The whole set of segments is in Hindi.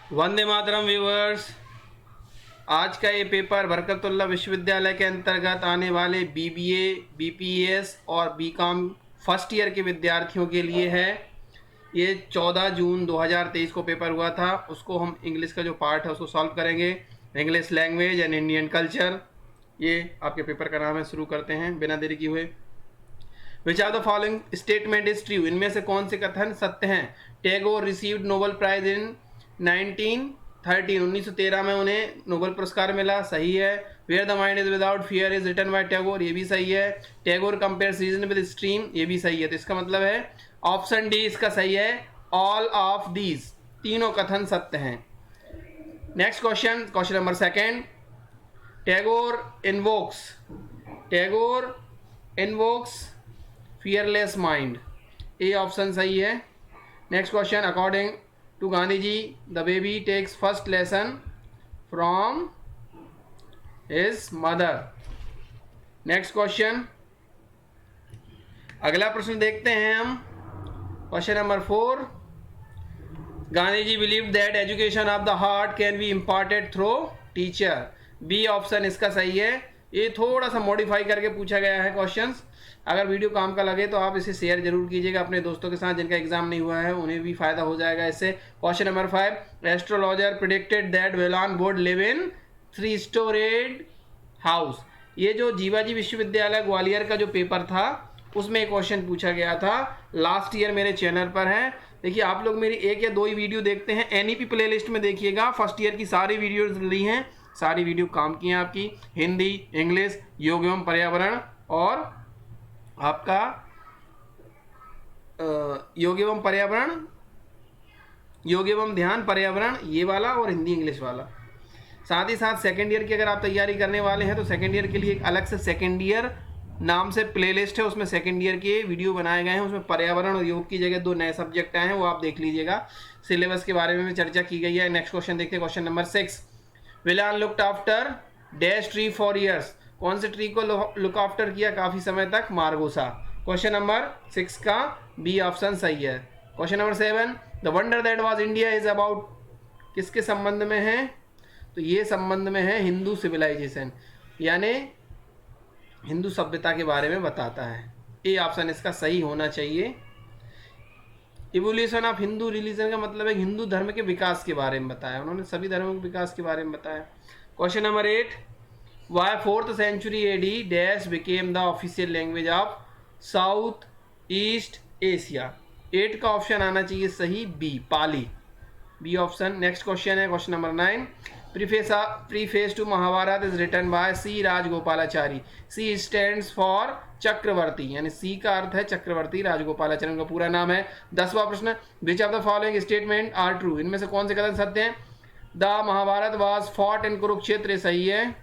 वंदे मातरम व्यूअर्स। आज का ये पेपर बरकतुल्लाह विश्वविद्यालय के अंतर्गत आने वाले बीबीए, बीपीएस और बीकॉम फर्स्ट ईयर के विद्यार्थियों के लिए है। ये 14 जून 2023 को पेपर हुआ था। उसको हम इंग्लिश का जो पार्ट है उसको सॉल्व करेंगे। English language and Indian culture, ये आपके पेपर का नाम है। शुरू करते हैं बिना देरी किए हुए। Which are the following statement is true? इनमें से कौन से कथन सत्य हैं? Tagore received Nobel prize in 1913 में उन्हें नोबेल पुरस्कार मिला, सही है। Where the mind is without fear is written by Tagore, ये भी सही है। Tagore compares reason with stream, ये भी सही है। तो इसका मतलब है ऑप्शन डी इसका सही है। ऑल ऑफ दीज, तीनों कथन सत्य हैं। Next question, question number second. Tagore invokes fearless mind, A option सही है। Next question, according to Gandhi ji the baby takes first lesson from his mother. Next question, अगला प्रश्न देखते हैं हम। Question number 4, Gandhi ji believe that education of the heart can be imparted through teacher, B option इसका सही है। ये थोड़ा सा मॉडिफाई करके पूछा गया है क्वेश्चंस। अगर वीडियो काम का लगे तो आप इसे शेयर जरूर कीजिएगा अपने दोस्तों के साथ जिनका एग्जाम नहीं हुआ है, उन्हें भी फायदा हो जाएगा इससे। Question number 5, astrologer predicted that वेलान would live in 3 storeyed house. ये जो जीवाजी विश्वविद्यालय ग्वालियर का जो पेपर था उसमें एक क्वेश्चन पूछा गया था। लास्ट ईयर मेरे चैनल पर है। देखिए, आप लोग मेरी 1 या 2 ही वीडियो देखते हैं, एनईपी प्लेलिस्ट में देखिएगा। फर्स्ट ईयर की सारी वीडियोज ली हैं, सारी वीडियो काम की हैं आपकी। हिंदी, इंग्लिश, योग एवं पर्यावरण और आपका योग एवं पर्यावरण, योग एवं ध्यान पर्यावरण, ये वाला, और हिंदी इंग्लिश वाला। साथ ही साथ सेकेंड ईयर की अगर आप तैयारी करने वाले हैं तो सेकेंड ईयर के लिए एक अलग से सेकेंड ईयर नाम से प्लेलिस्ट है, उसमें सेकेंड ईयर के वीडियो बनाए गए हैं। उसमें पर्यावरण और योग की जगह 2 नए सब्जेक्ट आए हैं, वो आप देख लीजिएगा। सिलेबस के बारे में भी चर्चा की गई है। नेक्स्ट क्वेश्चन देखते हैं, क्वेश्चन नंबर 6। विलान looked after dash tree for years, कौन से ट्री को लुक आफ्टर किया काफी समय तक? मार्गोसा। क्वेश्चन नंबर 6 का बी ऑप्शन सही है। Question number 7, the wonder that was India is about, किसके संबंध में है? तो ये संबंध में है हिंदू सिविलाइजेशन, यानी हिंदू सभ्यता के बारे में बताता है। ए ऑप्शन इसका सही होना चाहिए। इवोल्यूशन ऑफ हिंदू रिलीजन का मतलब है हिंदू धर्म के विकास के बारे में बताया उन्होंने, सभी धर्मों के विकास के बारे में बताया। Question number 8, why 4th century AD dash became the official language of South East Asia. 8 का ऑप्शन आना चाहिए सही, B, Pali, B option. Next question है question number 9, preface to Mahabharata is written by C Rajagopalachari. C stands for Chakravarti, यानी सी का अर्थ है चक्रवर्ती। राजगोपालाचारी उनका पूरा नाम है। 10वां प्रश्न, which of the following statement are true, इनमें से कौन से कथन सत्य हैं? The Mahabharata was fought in Kurukshetra, सही है।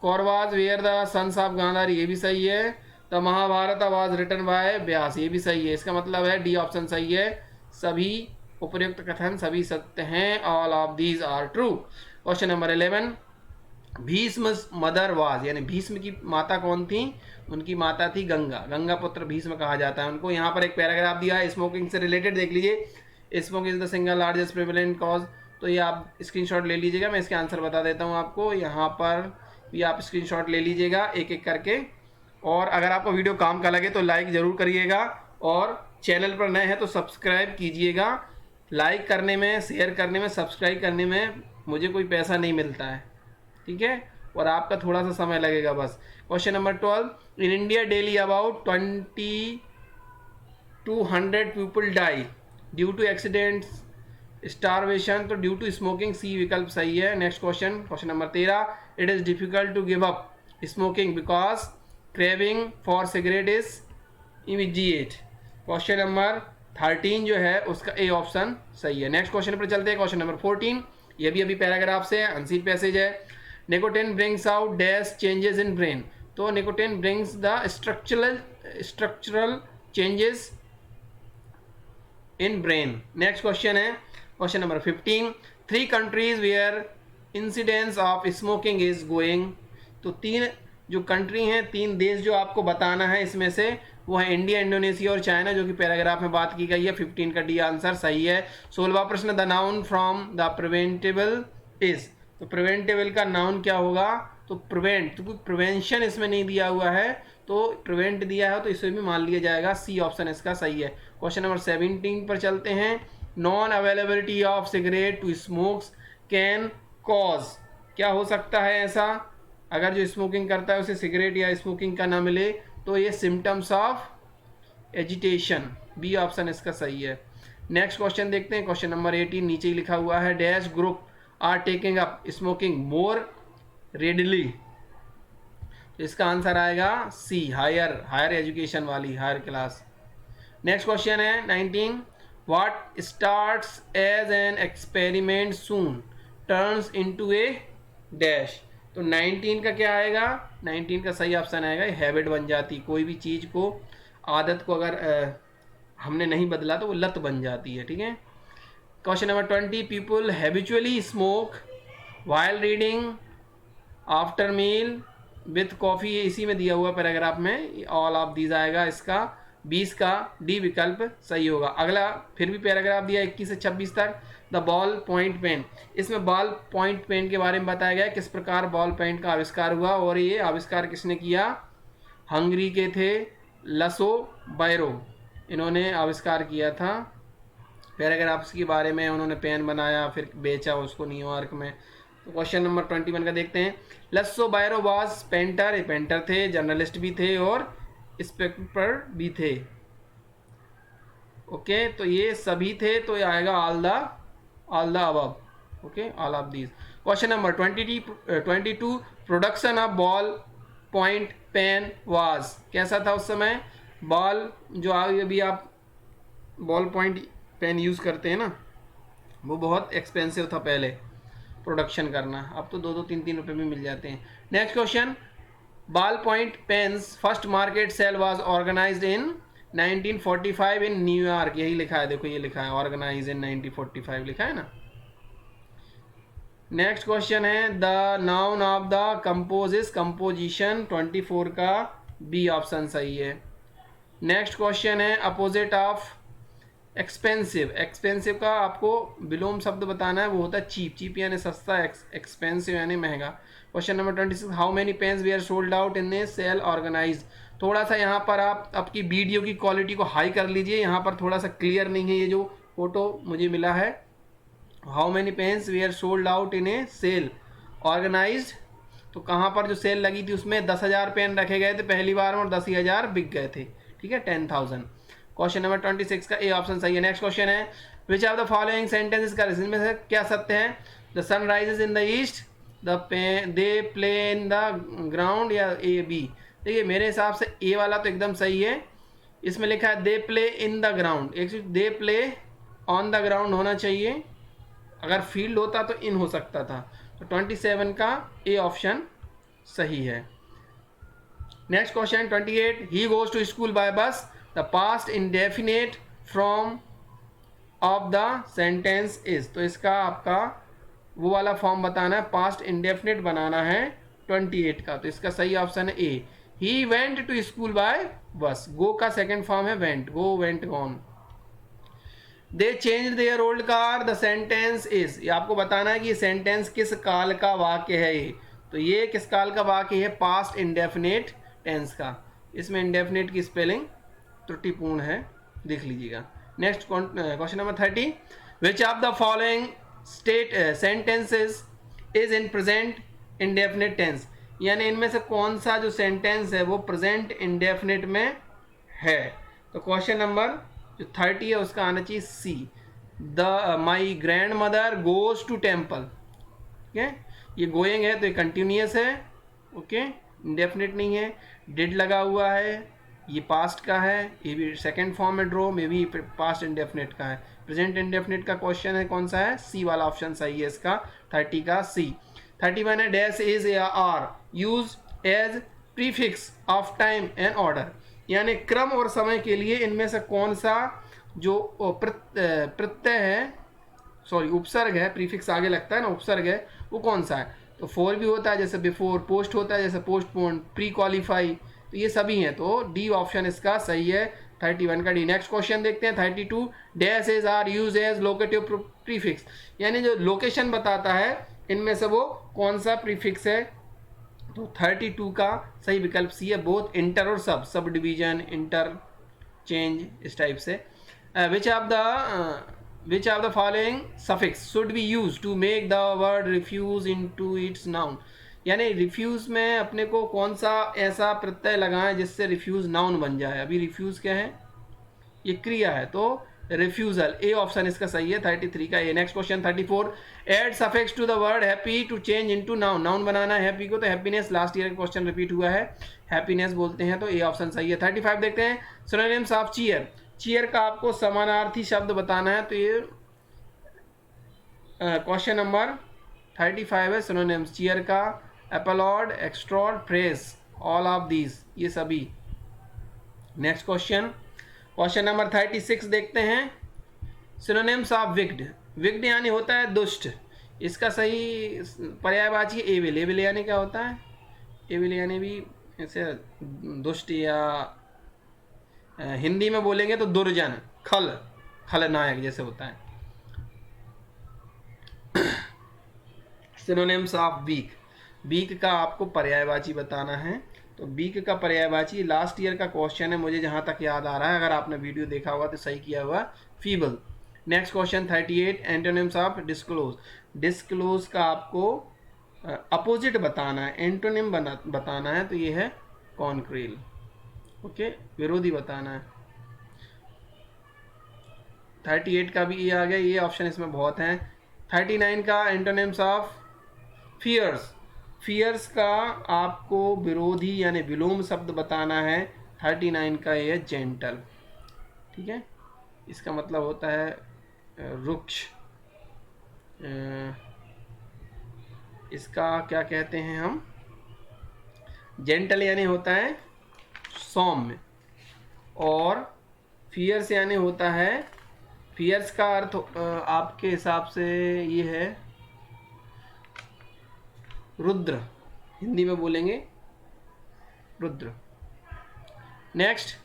Kauravas were the sons of Gandhari, ये भी सही है। The Mahabharata was written by Vyasa, ये भी सही है। इसका मतलब है डी ऑप्शन सही है। सभी उपयुक्त कथन सभी सत्य हैं। All of these are true. Question number 11, Bhishma mother was, यानी भीष्म की माता कौन थी? उनकी माता थी गंगा। गंगा पुत्र भीष्म कहा जाता है उनको। यहाँ पर एक पैराग्राफ दिया है स्मोकिंग से रिलेटेड, देख लीजिए। Smoke is the single largest prevalent cause, तो ये आप स्क्रीनशॉट ले लीजिएगा। मैं इसके आंसर बता देता हूँ आपको। यहाँ पर भी आप स्क्रीनशॉट ले लीजिएगा एक एक करके। और अगर आपको वीडियो काम का लगे तो लाइक ज़रूर करिएगा, और चैनल पर नए हैं तो सब्सक्राइब कीजिएगा। लाइक करने में, शेयर करने में, सब्सक्राइब करने में मुझे कोई पैसा नहीं मिलता है, ठीक है, और आपका थोड़ा सा समय लगेगा बस। Question number 12, in India daily about 2200 people die due to accidents, starvation, तो ड्यू टू स्मोकिंग, सी विकल्प सही है। Next question, question number 13, it is difficult to give up smoking because craving for cigarette is immediate. Question number 13 जो है उसका ए ऑप्शन सही है। नेक्स्ट क्वेश्चन पर चलते हैं, क्वेश्चन नंबर 14, ये भी अभी पैराग्राफ से अनसीन पैसेज है। Nicotine brings out dash changes in brain, तो nicotine brings the structural changes in brain. Next question है question number 15, 3 countries where incidence of smoking is going, तो 3 जो कंट्री हैं, 3 देश जो आपको बताना है इसमें से वो है इंडिया, इंडोनेशिया और चाइना, जो कि पैराग्राफ में बात की गई है। 15 का डी आंसर सही है। 16वां प्रश्न, the noun from the preventable is, तो प्रिवेंटेबल का नाउन क्या होगा? तो प्रिवेंट, तो प्रिवेंशन इसमें नहीं दिया हुआ है, तो प्रिवेंट दिया है तो इसे भी मान लिया जाएगा। सी ऑप्शन इसका सही है। क्वेश्चन नंबर 17 पर चलते हैं। Non availability of cigarette to smokes can cause, क्या हो सकता है ऐसा? अगर जो स्मोकिंग करता है उसे सिगरेट या स्मोकिंग का ना मिले तो ये symptoms of agitation, B option इसका सही है। नेक्स्ट क्वेश्चन देखते हैं। क्वेश्चन नंबर 18 नीचे ही लिखा हुआ है, dash group are taking up smoking more readily, तो इसका आंसर आएगा सी, हायर एजुकेशन वाली, हायर क्लास। नेक्स्ट क्वेश्चन है 19, what starts as an experiment soon turns into a dash, तो 19 का क्या आएगा? 19 का सही ऑप्शन आएगा हैबिट बन जाती, कोई भी चीज़ को, आदत को अगर हमने नहीं बदला तो वो लत बन जाती है। ठीक है। Question number 20, people habitually smoke while reading after meal with coffee, ये इसी में दिया हुआ पैराग्राफ में, ऑल ऑफ दीज आएगा इसका। 20 का डी विकल्प सही होगा। अगला फिर भी पैराग्राफ दिया 21 से 26 तक, द बॉल पॉइंट पेन, इसमें बॉल पॉइंट पेन के बारे में बताया गया किस प्रकार बॉल पेन का आविष्कार हुआ, और ये आविष्कार किसने किया? हंगरी के थे लसो बायरो, इन्होंने आविष्कार किया था। पैराग्राफ्स के बारे में उन्होंने पेन बनाया, फिर बेचा उसको न्यूयॉर्क में। तो क्वेश्चन नंबर 21 का देखते हैं। लस्सो बायरो वाज पेंटर, पेंटर थे, जर्नलिस्ट भी थे और स्पेक्टर भी थे। ओके, तो ये सभी थे, तो ये आएगा all the above. Okay, all of these. Question number 22, production of ball point pen was, कैसा था उस समय? बॉल जो अभी आप बॉल पॉइंट पेन यूज़ करते हैं ना, वो बहुत एक्सपेंसिव था पहले प्रोडक्शन करना, अब तो 2-2, 3-3 रुपये में मिल जाते हैं। Next question, ball point pens first market sale was organised in 1945 in New York, यही लिखा है, देखो ये लिखा है ऑर्गेनाइज इन 1945 लिखा है ना। नेक्स्ट क्वेश्चन है, द नाउन ऑफ द कंपोजिस, कंपोजिशन 24 का बी ऑप्शन सही है। नेक्स्ट क्वेश्चन है, अपोजिट ऑफ एक्सपेंसिव, एक्सपेंसिव का आपको विलोम शब्द बताना है, वो होता है चीप, चीप यानी सस्ता, एक्सपेंसिव यानी महंगा। Question number 26, how many pens we are sold out in a sale organise, थोड़ा सा यहाँ पर आप आपकी वीडियो की क्वालिटी को हाई कर लीजिए, यहाँ पर थोड़ा सा क्लियर नहीं है ये जो फोटो मुझे मिला है। How many pens we are sold out in a sale organise, तो कहाँ पर जो सेल लगी थी उसमें 10,000 पेन रखे गए थे पहली बार में और 10,000 बिक गए थे। ठीक है, 10,000। क्वेश्चन नंबर 26 का ए ऑप्शन सही है। नेक्स्ट क्वेश्चन है, which of the following sentences का, इनमें से क्या सत्य है? The sun rises in the east, they play in the ground, या ए बी? देखिए मेरे हिसाब से ए वाला तो एकदम सही है, इसमें लिखा है they play in the ground, एक they play on the ground होना चाहिए, अगर फील्ड होता तो इन हो सकता था, तो 27 का ए ऑप्शन सही है। Next question 28, he goes to school by bus, the past indefinite form of the sentence is, तो इसका आपका वो वाला फॉर्म बताना है, पास्ट इंडेफिनेट बनाना है 28 का, तो इसका सही ऑप्शन है A, he went to school by bus, go का सेकेंड फॉर्म है went, go went gone. They change their old car, the sentence is, ये आपको बताना है कि ये सेंटेंस किस काल का वाक्य है ये, तो ये किस काल का वाक्य है? पास्ट इंडेफिनेट टेंस का, इसमें इंडेफिनेट की स्पेलिंग त्रुटिपूर्ण है, देख लीजिएगा। Next question number 30, which of the following sentences is in present indefinite tense, यानी इनमें से कौन सा जो सेंटेंस है वो प्रेजेंट इंडेफिनेट में है? तो क्वेश्चन नंबर जो 30 है उसका आना चाहिए C, the my grandmother goes to temple. ठीक है, ये गोइंग है तो ये कंटिन्यूस है, ओके, इंडेफिनेट नहीं है। डिड लगा हुआ है, ये पास्ट का है, ये भी सेकेंड फॉर्म में ड्रो में भी पास्ट इंडेफिनेट का है। प्रेजेंट इंडेफिनेट का क्वेश्चन है कौन सा है? सी वाला ऑप्शन सही है इसका, 30 का सी। 31 है, dash is or are use as prefix of time and order, यानी क्रम और समय के लिए इनमें से कौन सा जो प्रत्यय है, सॉरी उपसर्ग है, प्रीफिक्स आगे लगता है ना, उपसर्ग है, वो कौन सा है? तो फॉर भी होता है जैसे बिफोर, पोस्ट होता है जैसे पोस्टपोन, प्री क्वालिफाई तो ये सभी हैं, तो डी ऑप्शन इसका सही है 31 का डी। नेक्स्ट क्वेश्चन देखते हैं 32, dash is are use as locative prefix, यानी जो लोकेशन बताता है इनमें से वो कौन सा प्रीफिक्स है, तो 32 का सही विकल्प सी है, बोथ इंटर और सब डिवीजन, इंटर, चेंज, इस टाइप से। which of the following suffix should be used to make the word refuse into its noun, यानी रिफ्यूज में अपने को कौन सा ऐसा प्रत्यय लगाएं जिससे रिफ्यूज नाउन बन जाए। अभी रिफ्यूज क्या है, ये क्रिया है, तो रिफ्यूजल, ए ऑप्शन इसका सही है 33 का A. Next question 34, add suffix to the word happy to change into noun, noun बनाना है हैप्पी को, तो हैप्पीनेस, लास्ट ईयर का क्वेश्चन रिपीट हुआ है, हैप्पीनेस बोलते हैं, तो ए ऑप्शन सही है। 35 देखते हैं, सिनोनिम्स ऑफ चीयर, चीयर का आपको समानार्थी शब्द बताना है, तो ये क्वेश्चन नंबर 35 है। सिनोनिम्स चीयर का अपलॉड, एक्सट्रॉड, प्रेस, ऑल ऑफ दीज, ये सभी। नेक्स्ट क्वेश्चन, क्वेश्चन नंबर 36 देखते हैं, सिनोनिम्स ऑफ विक्ड, विक्ड यानी होता है दुष्ट, इसका सही पर्यायवाची एविल, एविल यानी क्या होता है, एविल यानी भी ऐसे दुष्ट, या हिंदी में बोलेंगे तो दुर्जन, खलनायक जैसे होता है। सिनोनिम्स ऑफ वीक, वीक का आपको पर्यायवाची बताना है, तो वीक का पर्यायवाची लास्ट ईयर का क्वेश्चन है, मुझे जहाँ तक याद आ रहा है, अगर आपने वीडियो देखा होगा तो सही किया हुआ, feeble. Next question 38, antonyms of disclose, disclose का आपको अपोजिट बताना है, एंटोनिम बताना है, तो ये है कॉन्क्रील, ओके, विरोधी बताना है। 38 का भी ये आ गया, ये ऑप्शन इसमें बहुत हैं। 39 का एंटोनिम्स ऑफ फियर्स, फियर्स का आपको विरोधी यानी विलोम शब्द बताना है, 39 का ये जेंटल, ठीक है, इसका मतलब होता है रुक्ष, इसका क्या कहते हैं हम, जेंटल यानी होता है सौम्य, और फियर्स यानी होता है, फियर्स का अर्थ आपके हिसाब से ये है रुद्र, हिंदी में बोलेंगे Rudra. Next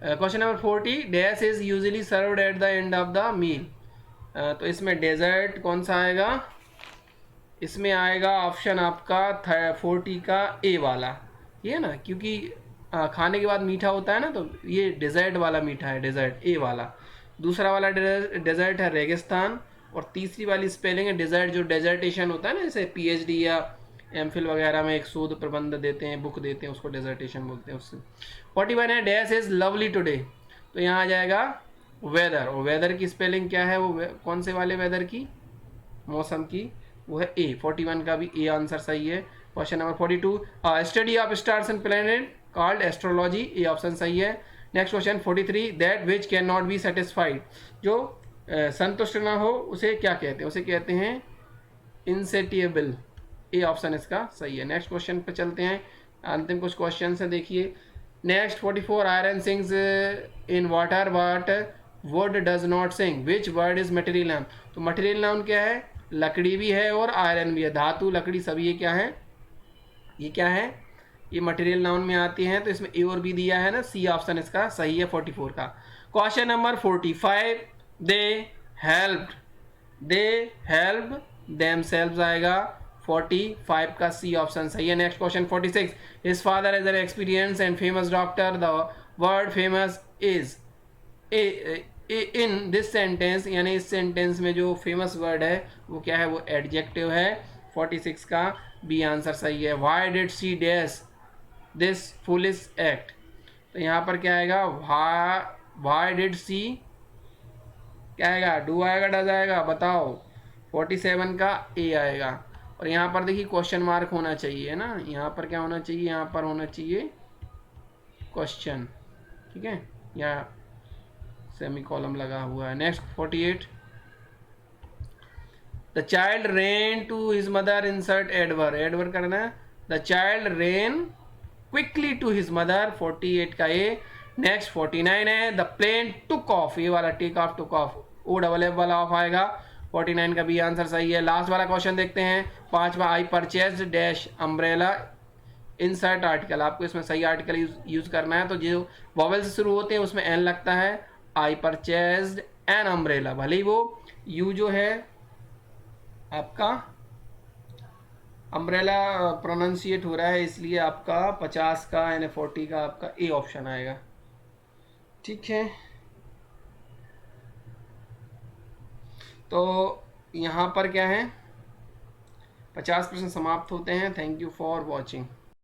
question number 40, dash is usually served at the end of the meal, तो इसमें डेजर्ट कौन सा आएगा, इसमें आएगा ऑप्शन आपका 40 का ए वाला, ये ना, क्योंकि खाने के बाद मीठा होता है ना, तो ये डेजर्ट वाला मीठा है, डेजर्ट ए वाला। दूसरा वाला डेजर्ट है रेगिस्तान, और तीसरी वाली स्पेलिंग है डेजर्ट, जो डेजर्टेशन होता है ना, जैसे पीएचडी या एमफिल वगैरह में एक शोध प्रबंध देते हैं, बुक देते हैं, उसको डेजर्टेशन बोलते हैं। उससे 41 है, डैश इज लवली टुडे, तो यहाँ आ जाएगा वेदर, और वेदर की स्पेलिंग क्या है, वो कौन से वाले वेदर की, मौसम की, वो है ए। 41 का भी ए आंसर सही है। Question number 42, study of stars and planet called astrology, A option सही है। Next question 43, that which can not be satisfied, जो संतुष्ट ना हो उसे क्या कहते हैं, उसे कहते हैं इनसेटिएबल, ए ऑप्शन इसका सही है। नेक्स्ट क्वेश्चन पे चलते हैं, अंतिम कुछ क्वेश्चन है देखिए। Next 44, iron sinks in water but wood does not sink, which word is material noun, तो मटेरियल नाउन क्या है, लकड़ी भी है और आयरन भी है, धातु लकड़ी सभी ये क्या है, ये क्या है, ये मटेरियल नाउन में आती हैं, तो इसमें ए और बी दिया है ना, सी ऑप्शन इसका सही है 44 का। Question number 45, they help themselves आएगा, 45 का सी ऑप्शन सही है। Next question 46, his father is an experience and famous doctor, the word famous is in this sentence, यानी इस सेंटेंस में जो फेमस वर्ड है वो क्या है, वो एडजेक्टिव है, 46 का बी आंसर सही है। Why did she dash this foolish act, तो यहाँ पर क्या आएगा, व्हाई डिड सी, क्या आएगा, डू आएगा, डज आएगा, बताओ, 47 का ए आएगा। और यहाँ पर देखिए क्वेश्चन मार्क होना चाहिए ना, यहाँ पर क्या होना चाहिए, यहाँ पर होना चाहिए क्वेश्चन, ठीक है, यहाँ सेमी कॉलम लगा हुआ है। Next 48, the child ran to his mother, insert adverb, adverb करना है, the child ran quickly to his mother, 48 का ए। नेक्स्ट 49 है, द प्लेन टुक ऑफ, ये वाला take off, took off, O double F वाला ऑफ आएगा, 49 का बी आंसर सही है। लास्ट वाला क्वेश्चन देखते हैं, 5वां, I purchase dash umbrella insert article, आपको इसमें सही आर्टिकल यूज़ करना है। तो जो वॉवेल से शुरू होते हैं उसमें एन लगता है। आई परचेज्ड एन अम्ब्रेला, भले ही वो यू जो है आपका अम्ब्रेला प्रोनाउंसिएट हो रहा है, इसलिए आपका 50 का यानी 40 का आपका ए ऑप्शन आएगा। ठीक है, तो यहाँ पर क्या है 50% समाप्त होते हैं। Thank you for watching.